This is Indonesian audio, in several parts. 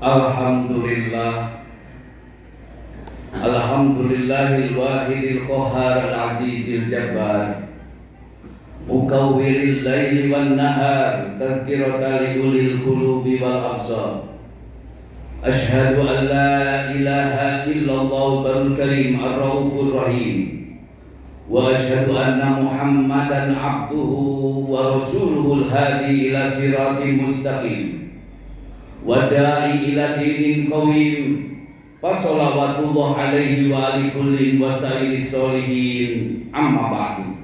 Alhamdulillah. Alhamdulillahil wahidil qahhar al-azizil jabbar, mukawwiril laili wan nahar, tadhkiratan li ulil qulubi wal absar. Ashhadu an la ilaha illallah barul karim ar-raufur rahim, wa ashhadu anna Muhammadan abduhu wa rasuluhul hadi ila siratin mustaqim, wa da'i ila dinin qawim. Wassalawatullah alaihi wa ali kullin wa sa'iris solihin, amma ba'du.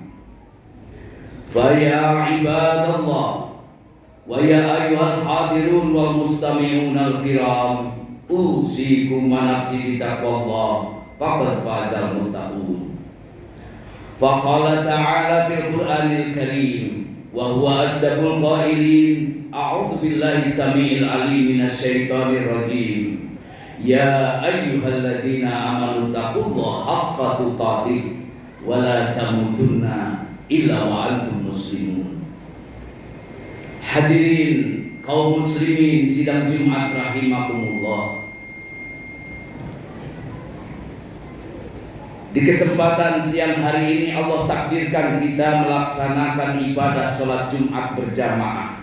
Fa ya ibadallah wa ya ayyuhal hadirun wal mustami'un al-kiram, usikum wa nafsi bitaqwallah, faqad fazal muttaqun. Fa qala ta'ala fil Qur'anil Karim wa huwa asdaqul qailin, a'udzu billahi samiil alim minasyaitonir rajim. Ya ayyuhalladzina amanu taqullaha haqqa tuqatih wa la tamutunna illa wa antum muslimun. Hadirin kaum muslimin sidang Jumat rahimakumullah. Di kesempatan siang hari ini Allah takdirkan kita melaksanakan ibadah sholat Jumat berjamaah.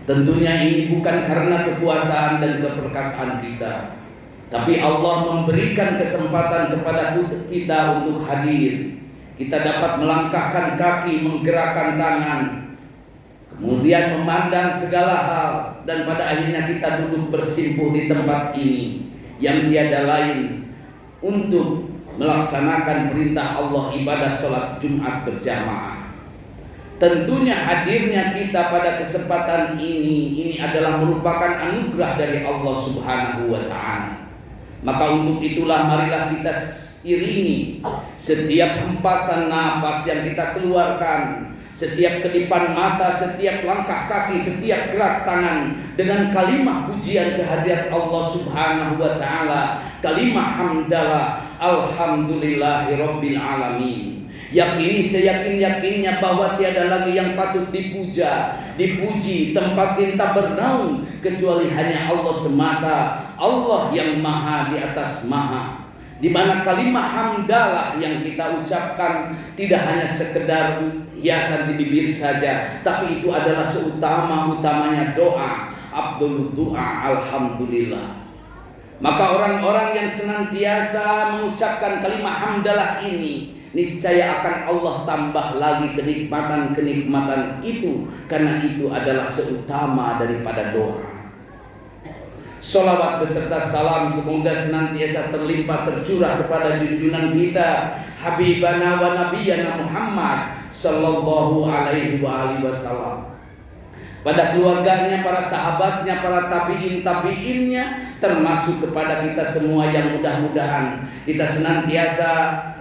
Tentunya ini bukan karena kekuasaan dan keperkasaan kita, tapi Allah memberikan kesempatan kepada kita untuk hadir. Kita dapat melangkahkan kaki, menggerakkan tangan, kemudian memandang segala hal, dan pada akhirnya kita duduk bersimpuh di tempat ini yang tiada lain untuk melaksanakan perintah Allah, ibadah sholat Jumat berjamaah. Tentunya hadirnya kita pada kesempatan ini adalah merupakan anugerah dari Allah Subhanahu wa ta'ala. Maka untuk itulah marilah kita iringi setiap hempasan napas yang kita keluarkan, setiap kedipan mata, setiap langkah kaki, setiap gerak tangan dengan kalimah pujian kehadirat Allah Subhanahu wa ta'ala, kalimah hamdalah alhamdulillahi rabbil alamin. Yakini seyakin-yakinnya bahwa tiada lagi yang patut dipuja, dipuji, tempat kita bernaung kecuali hanya Allah semata, Allah yang maha di atas maha. Di mana kalimat hamdalah yang kita ucapkan tidak hanya sekedar hiasan di bibir saja, tapi itu adalah seutama-utamanya doa, afdhalud doa alhamdulillah. Maka orang-orang yang senantiasa mengucapkan kalimat hamdalah ini, niscaya akan Allah tambah lagi kenikmatan-kenikmatan itu, karena itu adalah seutama daripada doa. Salawat beserta salam semoga senantiasa terlimpah tercurah kepada junjungan kita Habibana wa Nabiyana Muhammad sallallahu alaihi wa alihi wasallam, pada keluarganya, para sahabatnya, para tabi'innya, termasuk kepada kita semua yang mudah-mudahan kita senantiasa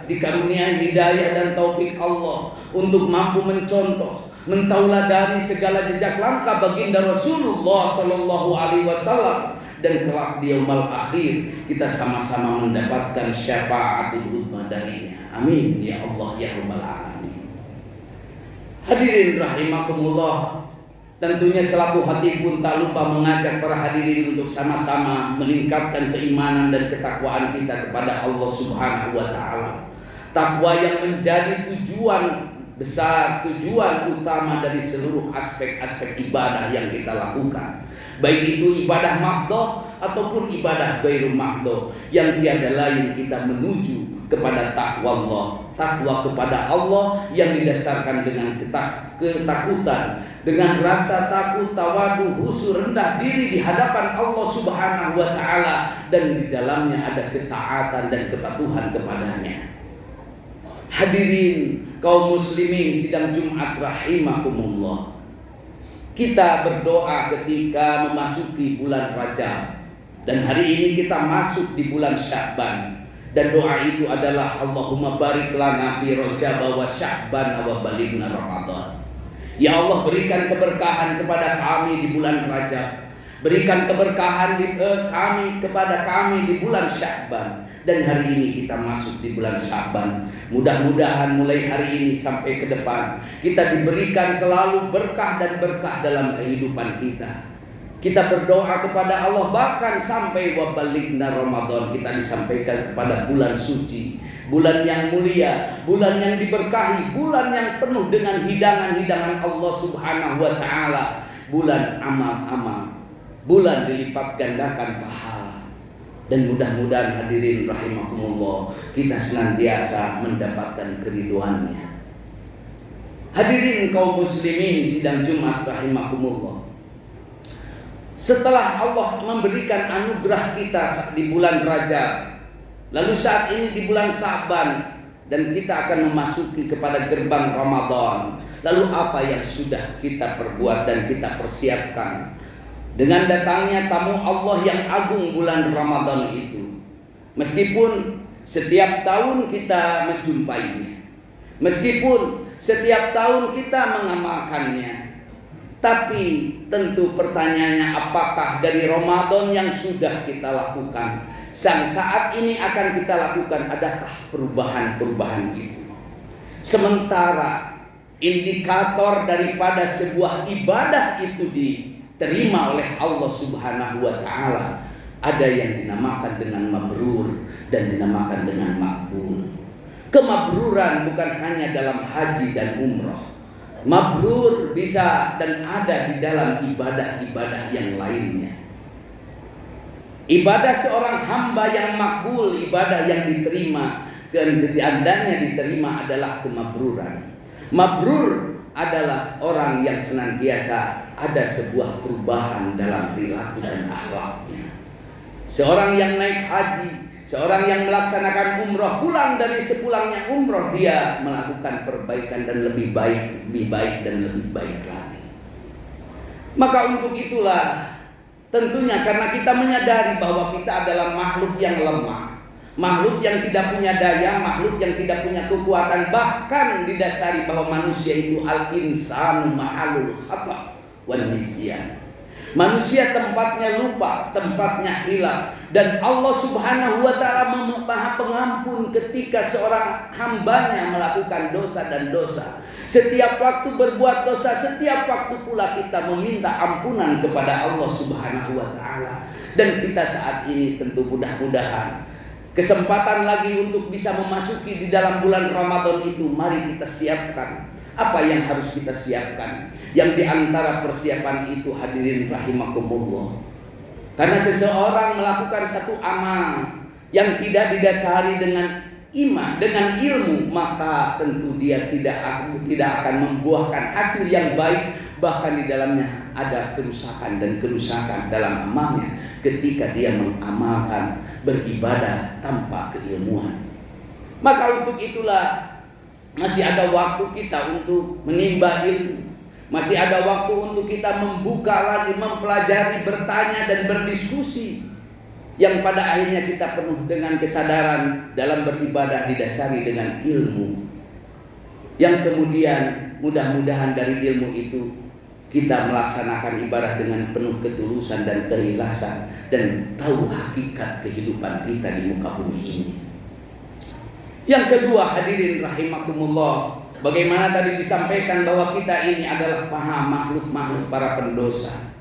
dikarunia hidayah dan taufik Allah untuk mampu mencontoh, mentauladani segala jejak langkah baginda Rasulullah sallallahu alaihi wasallam, dan kelak di yaumul akhir kita sama-sama mendapatkan syafaatul uzma darinya. Amin ya Allah ya rabbal alamin. Hadirin rahimakumullah, tentunya selaku hati pun tak lupa mengajak para hadirin untuk sama-sama meningkatkan keimanan dan ketakwaan kita kepada Allah Subhanahu wa ta'ala. Takwa yang menjadi tujuan besar, tujuan utama dari seluruh aspek-aspek ibadah yang kita lakukan, baik itu ibadah mahdoh ataupun ibadah ghairu mahdoh, yang tiada lain kita menuju kepada takwa Allah, takwa kepada Allah yang didasarkan dengan ketakutan, dengan rasa takut, tawadu, husur, rendah diri di hadapan Allah Subhanahu wa ta'ala, dan di dalamnya ada ketaatan dan kepatuhan kepadanya. Hadirin kaum muslimin sidang Jumat rahimakumullah, kita berdoa ketika memasuki bulan Rajab, dan hari ini kita masuk di bulan Sya'ban, dan doa itu adalah Allahumma barik lana fi Rajab wa Sya'ban wa balighna Ramadan. Ya Allah, berikan keberkahan kepada kami di bulan Rajab, berikan keberkahan kepada kami di bulan Sya'ban, dan hari ini kita masuk di bulan Sya'ban. Mudah-mudahan mulai hari ini sampai ke depan kita diberikan selalu berkah dan berkah dalam kehidupan kita. Kita berdoa kepada Allah bahkan sampai wabaligna Ramadan, kita disampaikan kepada bulan suci, bulan yang mulia, bulan yang diberkahi, bulan yang penuh dengan hidangan-hidangan Allah Subhanahu wa taala, bulan amal-amal, bulan dilipat gandakan pahala. Dan mudah-mudahan hadirin rahimakumullah, kita senantiasa mendapatkan keriduannya. Hadirin kaum muslimin sidang Jumat rahimakumullah. Setelah Allah memberikan anugerah kita di bulan Rajab, lalu saat ini di bulan Sa'ban, dan kita akan memasuki kepada gerbang Ramadan. Lalu apa yang sudah kita perbuat dan kita persiapkan dengan datangnya tamu Allah yang agung bulan Ramadan itu? Meskipun setiap tahun kita menjumpainya, meskipun setiap tahun kita mengamalkannya, tapi tentu pertanyaannya, apakah dari Ramadan yang sudah kita lakukan, saat ini akan kita lakukan, adakah perubahan-perubahan itu? Sementara indikator daripada sebuah ibadah itu diterima oleh Allah Subhanahu wa taala, ada yang dinamakan dengan mabrur dan dinamakan dengan makbul. Kemabruran bukan hanya dalam haji dan umrah. Mabrur bisa dan ada di dalam ibadah-ibadah yang lainnya. Ibadah seorang hamba yang makbul, ibadah yang diterima dan diandanya diterima adalah kemabruran. Mabrur adalah orang yang senantiasa ada sebuah perubahan dalam perilaku dan akhlaknya. Seorang yang naik haji, seorang yang melaksanakan umroh, pulang dari sepulangnya umroh, dia melakukan perbaikan dan lebih baik dan lebih baik lagi. Maka untuk itulah, tentunya karena kita menyadari bahwa kita adalah makhluk yang lemah, makhluk yang tidak punya daya, makhluk yang tidak punya kekuatan, bahkan didasari bahwa manusia itu al-insanu ma'alul khata' wal nisyan. Manusia tempatnya lupa, tempatnya hilang, dan Allah Subhanahu wa taala Maha Pengampun ketika seorang hambanya melakukan dosa dan dosa. Setiap waktu berbuat dosa, setiap waktu pula kita meminta ampunan kepada Allah Subhanahu wa taala. Dan kita saat ini tentu mudah-mudahan kesempatan lagi untuk bisa memasuki di dalam bulan Ramadan itu, mari kita siapkan. Apa yang harus kita siapkan? Yang diantara persiapan itu hadirin rahimakumullah, karena seseorang melakukan satu amal yang tidak didasari dengan iman, dengan ilmu, maka tentu dia tidak akan membuahkan hasil yang baik. Bahkan di dalamnya ada kerusakan dan kerusakan dalam amalnya ketika dia mengamalkan beribadah tanpa keilmuan. Maka untuk itulah masih ada waktu kita untuk menimba ilmu, masih ada waktu untuk kita membuka lagi, mempelajari, bertanya dan berdiskusi, yang pada akhirnya kita penuh dengan kesadaran dalam beribadah didasari dengan ilmu, yang kemudian mudah-mudahan dari ilmu itu kita melaksanakan ibadah dengan penuh ketulusan dan keikhlasan, dan tahu hakikat kehidupan kita di muka bumi ini. Yang kedua hadirin rahimakumullah, bagaimana tadi disampaikan bahwa kita ini adalah makhluk-makhluk para pendosa.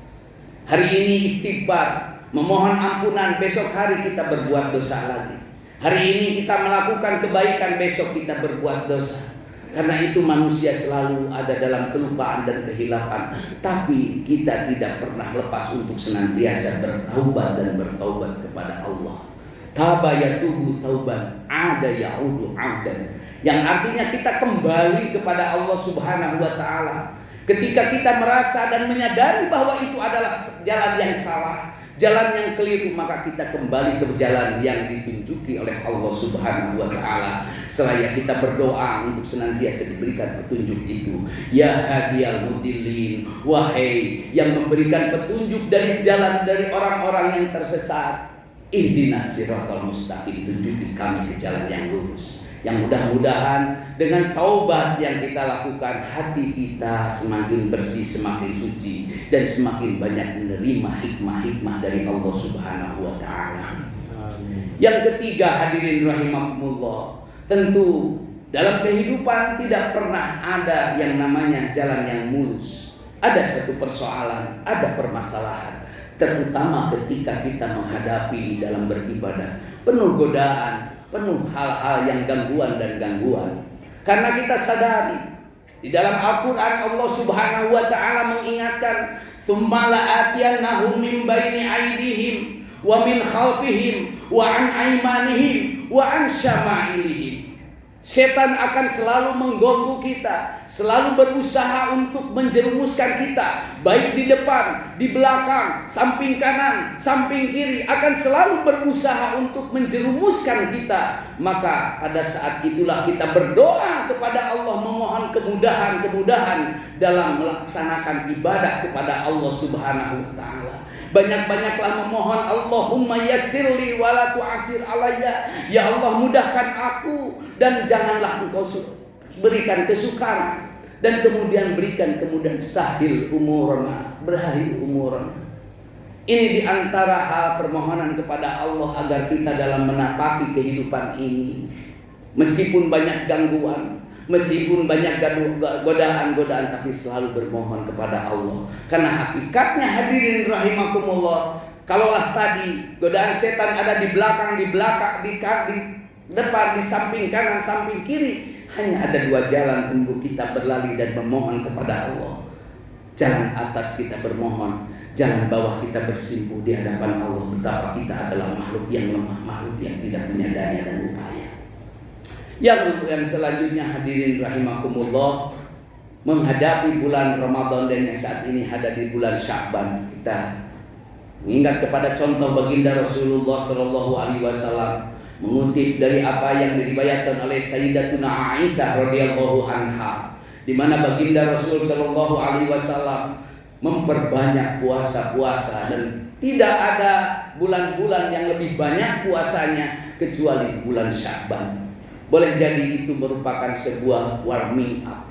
Hari ini istighfar, memohon ampunan, besok hari kita berbuat dosa lagi. Hari ini kita melakukan kebaikan, besok kita berbuat dosa. Karena itu manusia selalu ada dalam kelupaan dan kehilapan. Tapi kita tidak pernah lepas untuk senantiasa bertaubat dan bertaubat kepada Allah. Taba yatubu tauban, ada yaudu abdan, yang artinya kita kembali kepada Allah Subhanahu wa taala. Ketika kita merasa dan menyadari bahwa itu adalah jalan yang salah, jalan yang keliru, maka kita kembali ke jalan yang ditunjuki oleh Allah Subhanahu wa taala. Seraya kita berdoa untuk senantiasa diberikan petunjuk itu. Ya hadiyal mudillin, wahai yang memberikan petunjuk dari jalan dari orang-orang yang tersesat, ihdinas siratal mustaqim, tunjuki kami ke jalan yang lurus. Yang mudah-mudahan dengan taubat yang kita lakukan, hati kita semakin bersih, semakin suci, dan semakin banyak menerima hikmah-hikmah dari Allah Subhanahu wa taala. Yang ketiga hadirin rahimakumullah, tentu dalam kehidupan tidak pernah ada yang namanya jalan yang mulus. ada satu persoalan, ada permasalahan, terutama ketika kita menghadapi dalam beribadah, penuh godaan, penuh hal-hal yang gangguan dan gangguan. Karena kita sadari di dalam Al-Quran Allah Subhanahu wa Ta'ala mengingatkan, "Tsumma la'atiyannahum min baini aydihim wa min khalfihim wa an aymanihim wa an syama'ilihim." Setan akan selalu mengganggu kita, selalu berusaha untuk menjerumuskan kita, baik di depan, di belakang, samping kanan, samping kiri, akan selalu berusaha untuk menjerumuskan kita. Maka pada saat itulah kita berdoa kepada Allah, memohon kemudahan dalam melaksanakan ibadah kepada Allah Subhanahu wa Ta'ala. Banyak-banyaklah memohon, Allahumma yassirli wa la tu'assir alayya. Ya Allah, mudahkan aku dan janganlah engkau berikan kesukaran, dan kemudian berikan kemudahan, sahil umurna, berakhir umurna. Ini diantara hal permohonan kepada Allah agar kita dalam menapaki kehidupan ini, meskipun banyak gangguan, meskipun banyak godaan-godaan, tapi selalu bermohon kepada Allah. Karena hakikatnya hadirin rahimakumullah, kalaulah tadi godaan setan ada di belakang, di depan, di samping kanan, samping kiri, hanya ada dua jalan untuk kita berlari dan memohon kepada Allah. Jalan atas kita bermohon, jalan bawah kita bersimpuh di hadapan Allah. Betapa kita adalah makhluk yang lemah, makhluk yang tidak punya daya dan upaya. Yang selanjutnya hadirin rahimakumullah, menghadapi bulan Ramadan dan yang saat ini ada di bulan Sya'ban, kita mengingat kepada contoh baginda Rasulullah sallallahu alaihi wasallam, mengutip dari apa yang diriwayatkan oleh Sayyidatuna Aisyah radhiyallahu anha, di mana baginda Rasul sallallahu alaihi wasallam memperbanyak puasa-puasa, dan tidak ada bulan-bulan yang lebih banyak puasanya kecuali bulan Sya'ban. Boleh jadi itu merupakan sebuah warming up,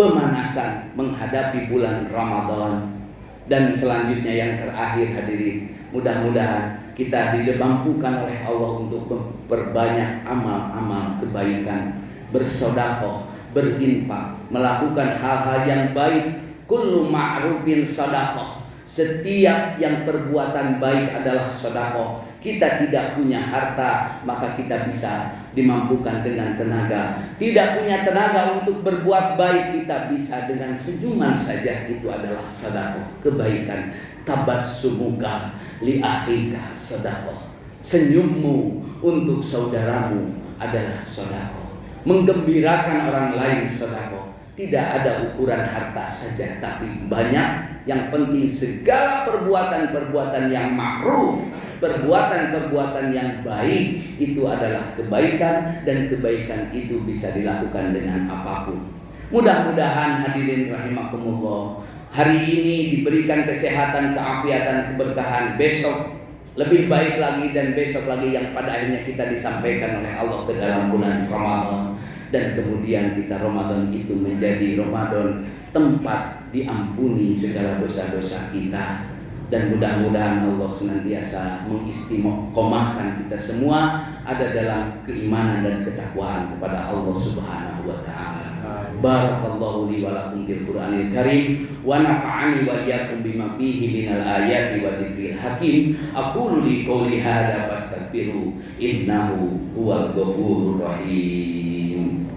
pemanasan menghadapi bulan Ramadan. Dan selanjutnya yang terakhir hadirin, mudah-mudahan kita dimampukan oleh Allah untuk memperbanyak amal-amal kebaikan, bersedekah, berinfak, melakukan hal-hal yang baik. Kullu ma'rufin sedekah, setiap yang perbuatan baik adalah sedekah. Kita tidak punya harta, maka kita bisa dimampukan dengan tenaga. Tidak punya tenaga untuk berbuat baik, kita bisa dengan senyuman saja, itu adalah sedekah, kebaikan. Tabassumuka li akhika sedekah, senyummu untuk saudaramu adalah sedekah. Menggembirakan orang lain sedekah. Tidak ada ukuran harta saja, tapi banyak. Yang penting segala perbuatan-perbuatan yang ma'ruf, perbuatan-perbuatan yang baik, itu adalah kebaikan, dan kebaikan itu bisa dilakukan dengan apapun. Mudah-mudahan hadirin rahimakumullah, hari ini diberikan kesehatan, keafiatan, keberkahan. Besok lebih baik lagi, dan besok lagi, yang pada akhirnya kita disampaikan oleh Allah ke dalam bulan Ramadan. Dan kemudian kita Ramadan itu menjadi Ramadan tempat diampuni segala dosa-dosa kita. Dan mudah-mudahan Allah senantiasa mengistiqomahkan kita semua ada dalam keimanan dan ketakwaan kepada Allah Subhanahu wa Ta'ala. Barakallahu li wa lakum bil Qur'anil Karim, wa nafa'ani wa iyyakum bima fihi minal ayati wa dzikril hakim. Aqulu li qouli hadza fastaghfiru innahu huwal ghafurur rahim.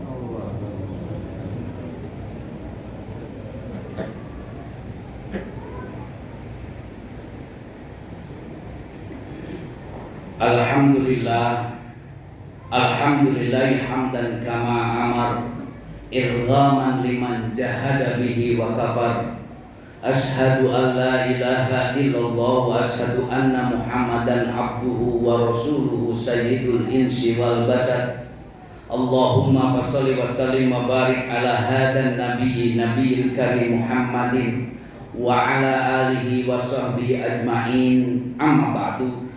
Alhamdulillah, alhamdulillahi hamdan kama amar, irghaman liman jahada bihi wa kafar. Ashhadu an la ilaha illallah wa ashhadu anna Muhammadan abduhu wa rasuluhu sayyidul insi wal basar. Allahumma fasholli wa sallim wa barik ala hadan nabiyil karim Muhammadin wa ala alihi wa sahbihi ajma'in. Amma ba'du.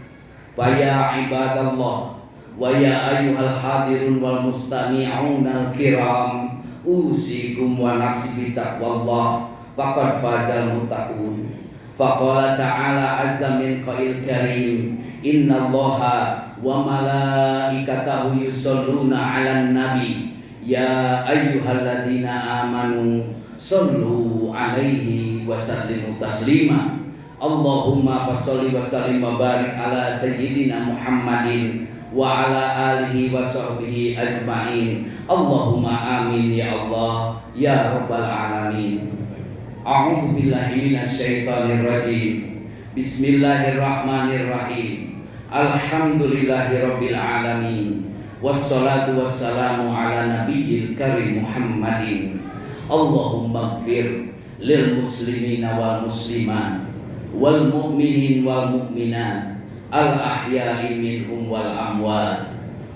Wa ya ibadallah wa ya ayyuhal hadirun wal mustami'unal kiram, usikum wa nafsi bitaqwallah, faqad fazal muttaqun. Faqala ta'ala azza min qail karim, innallaha wa malaikatahu yusholluna 'alan nabi ya ayyuhalladzina amanu Sallu alaihi wa sallimu taslima. Allahumma fasholli wa sallim wa barik ala sayyidina Muhammadin wa ala alihi wa sahbihi ajma'in. Allahumma amin ya Allah ya rabbal alamin. A'udzu billahi minasy syaithanir rajim. Bismillahirrahmanirrahim. Alhamdulillahirabbil alamin. Wassalatu wassalamu ala nabiyil karim Muhammadin. Allahumma ighfir lil muslimina wal muslimat wal mu'minin wal mu'minat al ahya'i minhum wal amwat.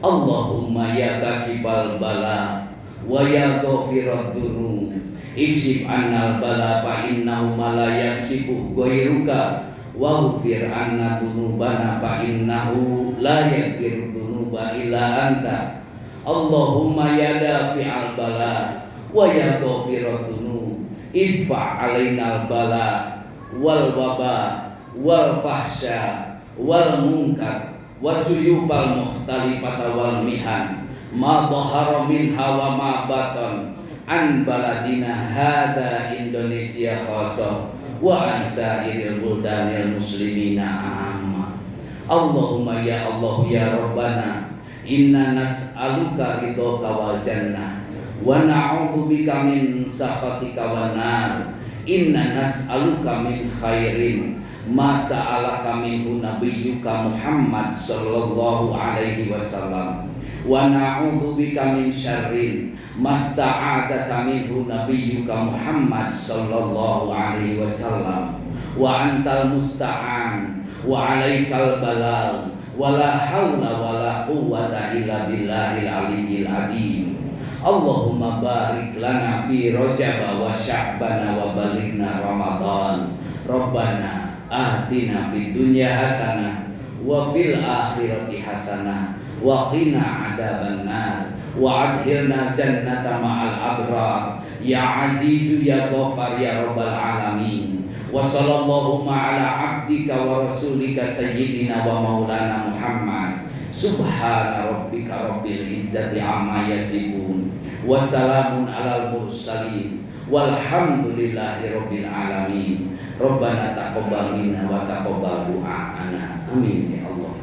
Allahumma ya kasifal bala wa ya ghafirat dzunub iksif annal bala fa innahu la yaksifu ghairuka wa ghfir anna dzunubana fa innahu la yaghfiru dzunuba illa anta. Allahumma ya dafi'al bala wa ya ghafirat dzunub idfa' alainal bala wal waba wal fahsya wal munkar wasuyubal mukhtalifata wal mihan ma dhahara minha wa ma batan an baladina hada Indonesia khassa wa an sairil buldanil muslimina amma. Allahumma ya Allah ya Rabbana inna nas'aluka ridhaka wal jannah wa na'udzubika min sakhatika wan nar. Inna nas'aluka min khairin ma sa'alaka minhu nabiyyuka Muhammad sallallahu alaihi wasallam wa na'udzubika min syarrin masta'adaka minhu nabiyyuka Muhammad sallallahu alaihi wasallam wa antal musta'an wa alaikal balagh wa la haula wa la quwwata illa billahil aliyyil azim. Allahumma barik lana fi Rajab wa Sya'ban wa balighna Ramadan. Rabbana atina fid dunya hasanah wa fil akhirati hasanah wa qina adzabannar wa adkhilna jannata ma'al abrar ya azizu ya ghafar ya rabbal alamin. Wa sallallahu ala abdika wa rasulika sayyidina wa maulana Muhammad. Subhana rabbika rabbil izzati amma yasifun wa salamun alal mursalin walhamdulillahi rabbil alamin. Rabbana taqabbal minna wa taqabbal du'ana. Amin ya Allah.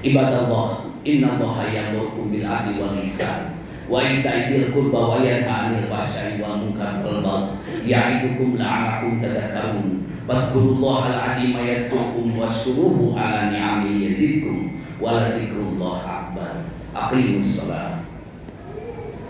Ibadallah, innallaha ya'muru bil 'adli wal ihsan wa ita'i dzil qurba wa yanha 'anil fahsya'i wal munkari wal baghi ya'idukum la'allakum tadhakkarun. Fadhkurullahal 'azima yadhkurkum washkuruhu 'ala ni'amihi yazidkum wa la dzikrullahi akbar. Aqimus shalah.